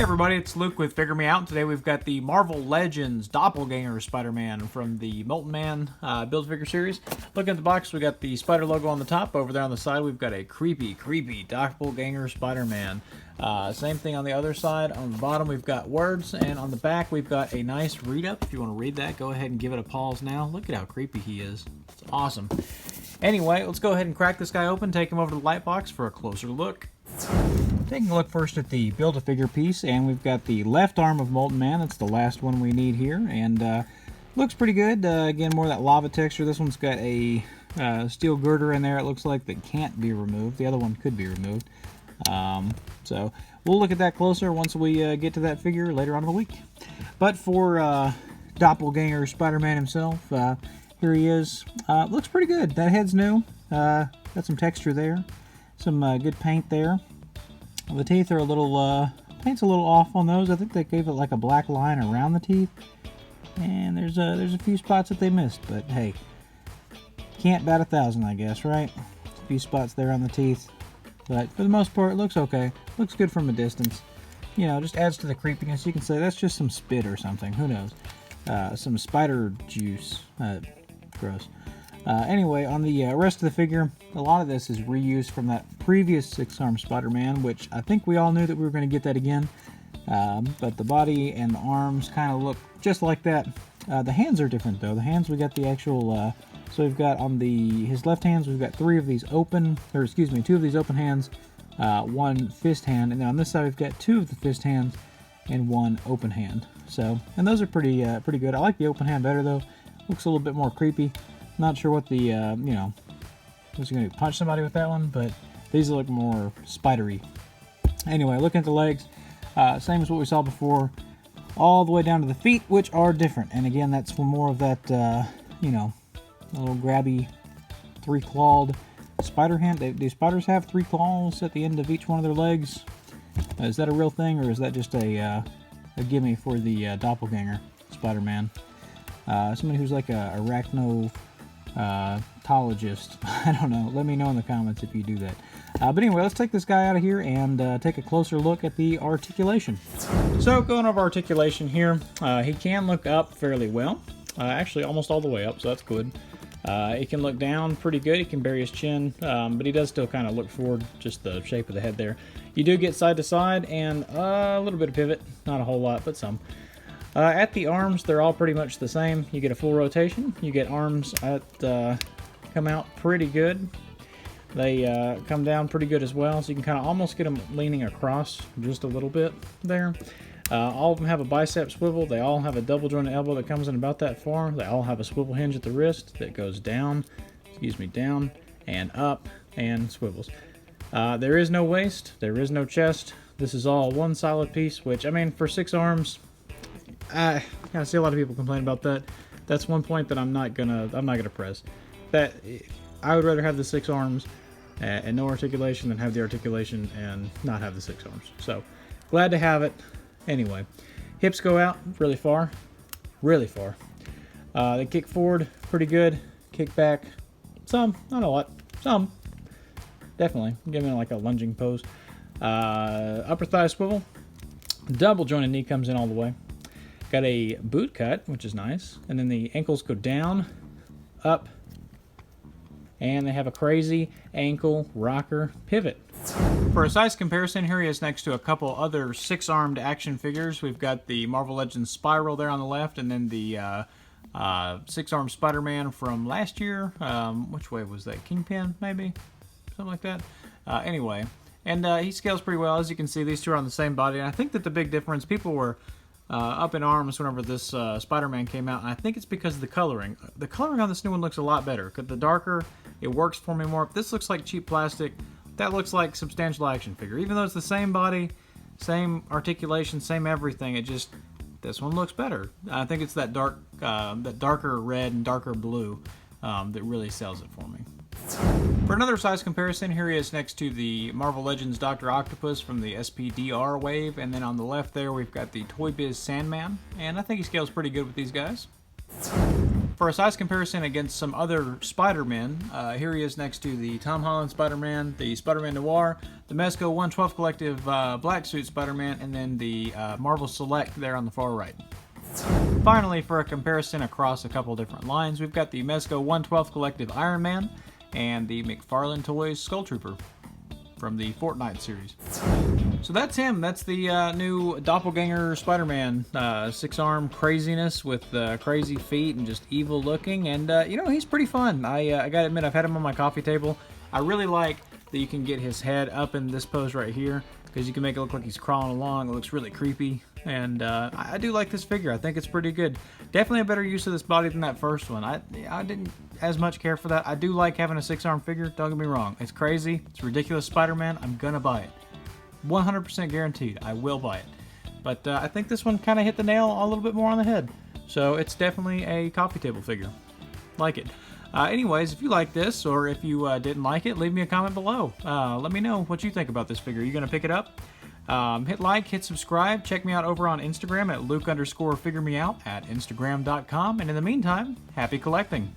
everybody, it's Luke with Figure Me Out. Today we've got the Marvel Legends Doppelgänger Spider-Man from the Molten-Man Build-A-Figure series. Looking at the box, we got the spider logo on the top. Over there on the side, we've got a creepy Doppelgänger Spider-Man. Same thing on the other side. On the bottom, we've got words, and on the back, we've got a nice read-up. If you want to read that, go ahead and give it a pause now. Look at how creepy he is. It's awesome. Anyway, let's go ahead and crack this guy open, take him over to the light box for a closer look. Taking a look first at the Build-A-Figure piece, and we've got the left arm of Molten Man. That's the last one we need here, and looks pretty good. Again, more of that lava texture. This one's got a steel girder in there, it looks like, that can't be removed. The other one could be removed. So we'll look at that closer once we get to that figure later on in the week. But for Doppelgänger Spider-Man himself, here he is. Looks pretty good. That head's new. Got some texture there. Some good paint there. The teeth are a little, paint's a little off on those. I think they gave it like a black line around the teeth. And there's a few spots that they missed, but hey, can't bat 1,000, I guess, right? A few spots there on the teeth. But for the most part, it looks okay. Looks good from a distance. You know, just adds to the creepiness. You can say that's just some spit or something. Who knows? Some spider juice. Gross. Anyway, on the rest of the figure, a lot of this is reused from that previous 6-arm Spider-Man, which I think we all knew that we were going to get that again. But the body and the arms kind of look just like that. The hands are different, though. The hands, we got the actual... so we've got on his left hands, we've got 3 of these open... Or, excuse me, 2 of these open hands, 1 fist hand. And then on this side, we've got 2 of the fist hands and 1 open hand. So, and those are pretty good. I like the open hand better, though. Looks a little bit more creepy. Not sure what the, you know, was he going to punch somebody with that one, but these look more spidery. Anyway, looking at the legs, same as what we saw before, all the way down to the feet, which are different. And again, that's for more of that, you know, a little grabby, 3-clawed spider hand. Do spiders have 3 claws at the end of each one of their legs? Is that a real thing, or is that just a gimme for the Doppelganger Spider-Man? Somebody who's like a arachnotologist. I don't know. Let me know in the comments if you do that. But anyway, let's take this guy out of here and take a closer look at the articulation. So going over articulation here, he can look up fairly well. Actually, almost all the way up, so that's good. He can look down pretty good. He can bury his chin, but he does still kind of look forward, just the shape of the head there. You do get side to side and a little bit of pivot. Not a whole lot, but some. At the arms, they're all pretty much the same. You get a full rotation. You get arms that come out pretty good. They come down pretty good as well, so you can kind of almost get them leaning across just a little bit there. All of them have a bicep swivel. They all have a double jointed elbow that comes in about that far. They all have a swivel hinge at the wrist that goes down, down and up and swivels. There is no waist. There is no chest. This is all one solid piece, which, I mean, for 6 arms, I see a lot of people complain about that. That's one point that I'm not gonna press. That I would rather have the 6 arms and no articulation than have the articulation and not have the 6 arms. So glad to have it. Anyway, hips go out really far, really far. They kick forward pretty good. Kick back some, not a lot, some. Definitely give me like a lunging pose. Upper thigh swivel. Double jointed knee comes in all the way. Got a boot cut, which is nice. And then the ankles go down, up, and they have a crazy ankle rocker pivot. For a size comparison, here he is next to a couple other 6-armed action figures. We've got the Marvel Legends Spiral there on the left, and then the 6-armed Spider-Man from last year. Which wave was that? Kingpin, maybe? Something like that. Anyway, and he scales pretty well. As you can see, these two are on the same body. And I think that the big difference, people were up in arms whenever this Spider-Man came out, and I think it's because of the coloring. The coloring on this new one looks a lot better. The darker, it works for me more. This looks like cheap plastic. That looks like substantial action figure. Even though it's the same body, same articulation, same everything, it just, this one looks better. I think it's that darker red and darker blue that really sells it for me. For another size comparison, here he is next to the Marvel Legends Dr. Octopus from the SPDR wave, and then on the left there we've got the Toy Biz Sandman, and I think he scales pretty good with these guys. For a size comparison against some other Spider-Man, here he is next to the Tom Holland Spider-Man, the Spider-Man Noir, the Mezco 112 Collective Black Suit Spider-Man, and then the Marvel Select there on the far right. Finally, for a comparison across a couple different lines, we've got the Mezco 112 Collective Iron Man and the McFarlane Toys Skull Trooper from the Fortnite series. So that's him. That's the new Doppelgänger Spider-Man. 6-arm craziness with crazy feet and just evil looking. And, you know, he's pretty fun. I gotta admit, I've had him on my coffee table. I really like that you can get his head up in this pose right here, because you can make it look like he's crawling along. It looks really creepy. And I do like this figure. I think it's pretty good. Definitely a better use of this body than that first one. I didn't as much care for that. I do like having a 6-arm figure. Don't get me wrong. It's crazy. It's ridiculous Spider-Man. I'm gonna buy it. 100% guaranteed. I will buy it. But I think this one kind of hit the nail a little bit more on the head. So it's definitely a coffee table figure. Like it. Anyways, if you like this, or if you didn't like it, leave me a comment below. Let me know what you think about this figure. Are you going to pick it up? Hit like, hit subscribe. Check me out over on Instagram at Luke_figuremeout at Instagram.com. And in the meantime, happy collecting.